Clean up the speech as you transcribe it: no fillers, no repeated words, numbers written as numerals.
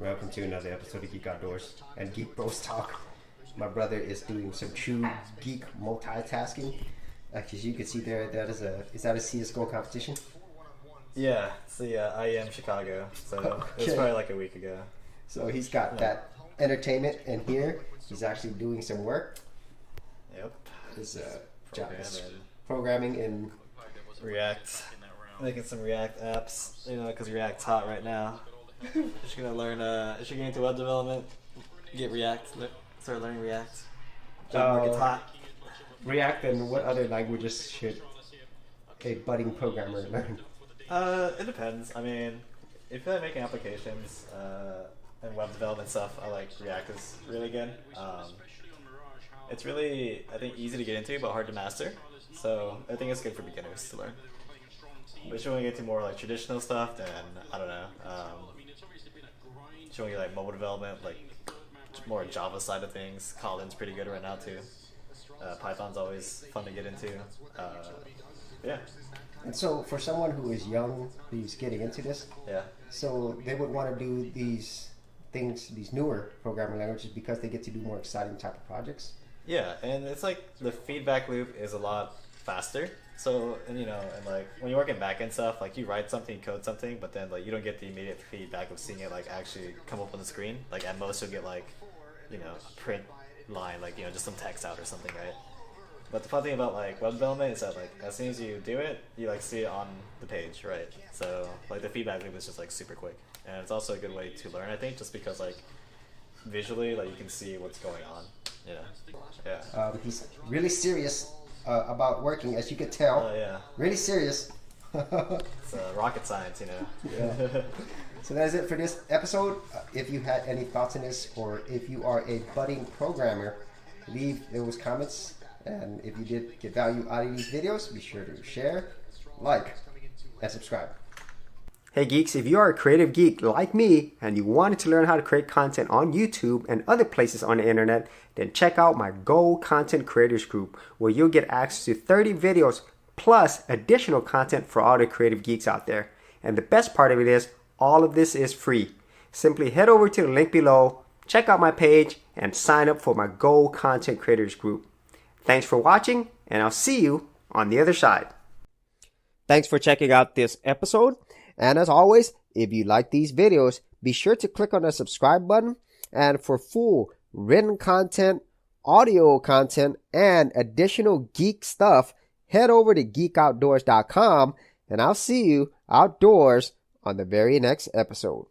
Welcome to another episode of Geek Outdoors and Geek Bros Talk. My brother is doing some true geek multitasking. As you can see there, is that a CSGO competition? Yeah, it's the IEM Chicago, so it was probably like a week ago. So he's got that entertainment, and here he's actually doing some work. Yep. His job is programming in React, making some React apps, because React's hot right now. She's gonna learn, is she getting into web development? Get React, start learning React. Job market's hot. React, and what other languages should a budding programmer learn? It depends. I mean, if you're making applications and web development stuff, I like React is really good. It's really, I think, easy to get into, but hard to master. So I think it's good for beginners to learn. But if you want to get into more like traditional stuff, then I don't know. If you want to get like mobile development, like more Java side of things, Kotlin's pretty good right now too. Python's always fun to get into. Yeah. And so for someone who is young, who's getting into this, so they would want to do these things, these newer programming languages, because they get to do more exciting type of projects. Yeah, and it's like the feedback loop is a lot faster. So, and like when you work in backend stuff, like you write something, code something, but then like you don't get the immediate feedback of seeing it like actually come up on the screen. Like at most you'll get like, a print line, like, just some text out or something, right? But the fun thing about like web development is that like as soon as you do it, you like see it on the page, right? So like the feedback loop is just like super quick, and it's also a good way to learn, I think, just because like visually like you can see what's going on. Yeah. He's really serious about working, as you could tell. Oh yeah. Really serious. It's rocket science, Yeah. So that's it for this episode. If you had any thoughts on this, or if you are a budding programmer, leave those comments. And if you did get value out of these videos, be sure to share, like, and subscribe. Hey geeks, if you are a creative geek like me and you wanted to learn how to create content on YouTube and other places on the internet, then check out my Go Content Creators group, where you'll get access to 30 videos plus additional content for all the creative geeks out there. And the best part of it is, all of this is free. Simply head over to the link below, check out my page, and sign up for my Go Content Creators group. Thanks for watching, and I'll see you on the other side. Thanks for checking out this episode. And as always, if you like these videos, be sure to click on the subscribe button. And for full written content, audio content, and additional geek stuff, head over to geekoutdoors.com, and I'll see you outdoors on the very next episode.